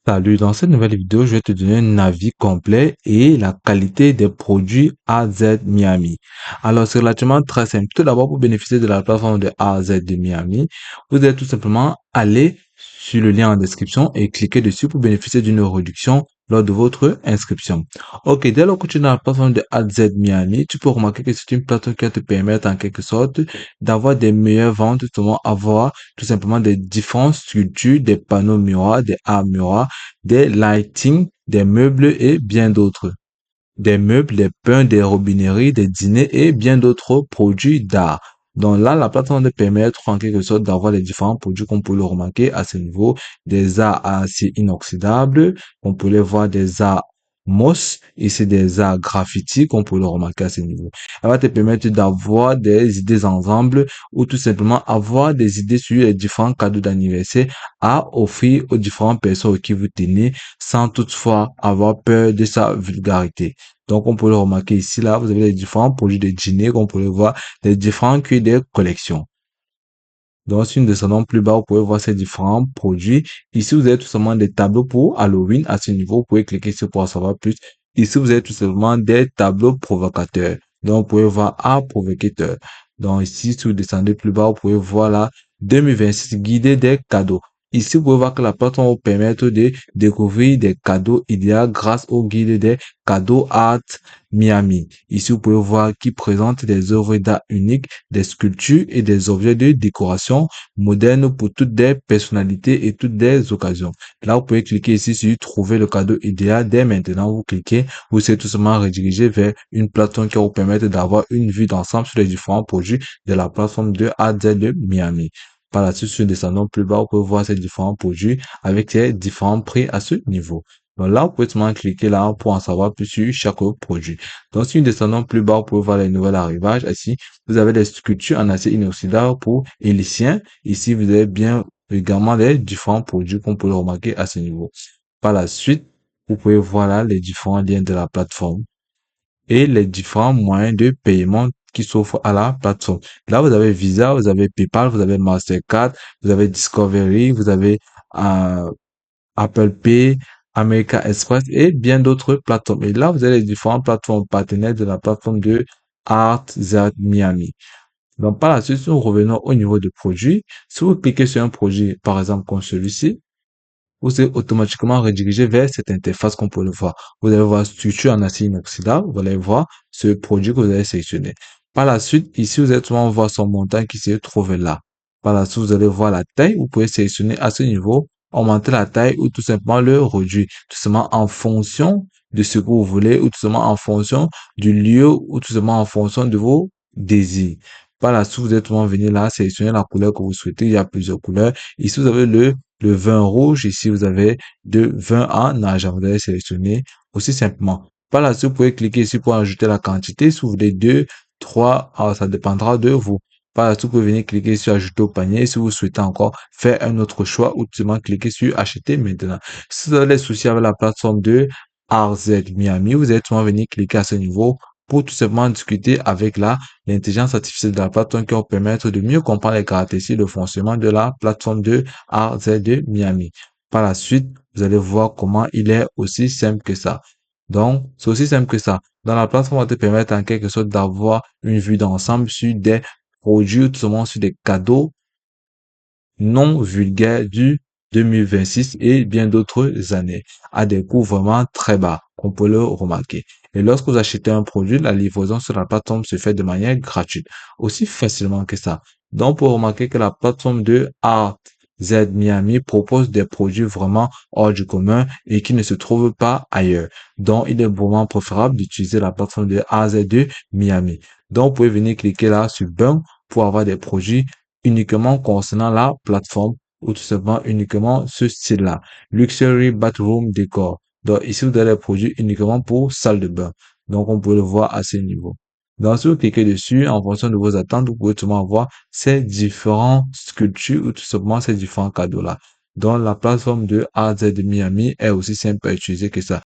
Salut, dans cette nouvelle vidéo, je vais te donner un avis complet et la qualité des produits AZ Miami. Alors, c'est relativement très simple. Tout d'abord, pour bénéficier de la plateforme de AZ de Miami, vous allez tout simplement aller sur le lien en description et cliquer dessus pour bénéficier d'une réduction lors de votre inscription. Ok, dès lors que tu es dans la plateforme de AZ Miami, tu peux remarquer que c'est une plateforme qui va te permettre en quelque sorte d'avoir des meilleures ventes, justement avoir tout simplement des différentes structures, des panneaux miroirs, des arts miroirs, des lightings, des meubles et bien d'autres. Des meubles, des pains, des robineries, des dîners et bien d'autres produits d'art. Donc là, la plateforme te permet en quelque sorte d'avoir les différents produits qu'on peut le remarquer à ce niveau, des arts à acier inoxydable, on peut les voir des arts moss, et c'est des arts graffiti qu'on peut le remarquer à ce niveau. Elle va te permettre d'avoir des idées ensemble ou tout simplement avoir des idées sur les différents cadeaux d'anniversaire à offrir aux différentes personnes qui vous tenez sans toutefois avoir peur de sa vulgarité. Donc, on peut le remarquer ici, là, vous avez les différents produits de dîner qu'on peut le voir, les différents cuirs des collections. Donc, si nous descendons plus bas, vous pouvez voir ces différents produits. Ici, vous avez tout simplement des tableaux pour Halloween. À ce niveau, vous pouvez cliquer sur pour en savoir plus. Ici, vous avez tout simplement des tableaux provocateurs. Donc, vous pouvez voir art provocateur. Donc, ici, si vous descendez plus bas, vous pouvez voir là, 2026 guidé des cadeaux. Ici, vous pouvez voir que la plateforme vous permet de découvrir des cadeaux idéaux grâce au guide des cadeaux Art Miami. Ici, vous pouvez voir qui présente des œuvres d'art uniques, des sculptures et des objets de décoration modernes pour toutes des personnalités et toutes des occasions. Là, vous pouvez cliquer ici sur trouver le cadeau idéal. Dès maintenant, vous cliquez, vous serez tout simplement redirigé vers une plateforme qui va vous permettre d'avoir une vue d'ensemble sur les différents produits de la plateforme de AZ de Miami. Par la suite, sur descendant plus bas, vous pouvez voir ces différents produits avec ces différents prix à ce niveau. Donc là, vous pouvez seulement cliquer là pour en savoir plus sur chaque produit. Donc, si nous descendons plus bas, vous pouvez voir les nouveaux arrivages. Ici, vous avez des sculptures en acier inoxydable pour Élyssien. Ici, vous avez bien également les différents produits qu'on peut remarquer à ce niveau. Par la suite, vous pouvez voir là les différents liens de la plateforme et les différents moyens de paiement qui s'offrent à la plateforme. Là, vous avez Visa, vous avez PayPal, vous avez Mastercard, vous avez Discovery, vous avez euh, Apple Pay, American Express et bien d'autres plateformes. Et là, vous avez les différentes plateformes partenaires de la plateforme de Art Z Miami. Donc, par la suite, si nous revenons au niveau de produits, si vous cliquez sur un produit, par exemple, comme celui-ci, vous êtes automatiquement redirigé vers cette interface qu'on peut le voir. Vous allez voir structure en acier inoxydable, vous allez voir ce produit que vous avez sélectionné. Par la suite, ici, vous allez souvent voir son montant qui se trouve là. Par la suite, vous allez voir la taille, vous pouvez sélectionner à ce niveau, augmenter la taille ou tout simplement le réduire, tout simplement en fonction de ce que vous voulez ou tout simplement en fonction du lieu ou tout simplement en fonction de vos désirs. Par la suite, vous êtes souvent venir là, sélectionner la couleur que vous souhaitez. Il y a plusieurs couleurs. Ici, vous avez le vin rouge. Ici, vous avez de vin en argent. Vous allez sélectionner aussi simplement. Par la suite, vous pouvez cliquer ici pour ajouter la quantité. Si vous voulez 2, 3, ça dépendra de vous. Par la suite, vous pouvez venir cliquer sur ajouter au panier. Si vous souhaitez encore faire un autre choix ou tout simplement cliquer sur acheter maintenant. Si vous avez des soucis avec la plateforme de RZ Miami, vous allez souvent venir cliquer à ce niveau pour tout simplement discuter avec l'intelligence artificielle de la plateforme qui va vous permettre de mieux comprendre les caractéristiques de fonctionnement de la plateforme de RZ de Miami. Par la suite, vous allez voir comment il est aussi simple que ça. Donc, c'est aussi simple que ça. Dans la plateforme, on va te permettre en quelque sorte d'avoir une vue d'ensemble sur des produits ou tout simplement sur des cadeaux non vulgaires du 2026 et bien d'autres années à des coûts vraiment très bas, on peut le remarquer. Et lorsque vous achetez un produit, la livraison sur la plateforme se fait de manière gratuite, aussi facilement que ça. Donc, pour remarquer que la plateforme de Art Z Miami propose des produits vraiment hors du commun et qui ne se trouvent pas ailleurs. Donc, il est vraiment préférable d'utiliser la plateforme de AZ2 Miami. Donc, vous pouvez venir cliquer là sur Bun pour avoir des produits uniquement concernant la plateforme ou tout simplement uniquement ce style-là. Luxury Bathroom Decor. Donc ici, vous avez les produits uniquement pour salle de bain. Donc on peut le voir à ce niveau. Donc si vous cliquez dessus, en fonction de vos attentes, vous pouvez tout simplement voir ces différentes sculptures ou tout simplement ces différents cadeaux-là. Donc la plateforme de AZ de Miami est aussi simple à utiliser que ça.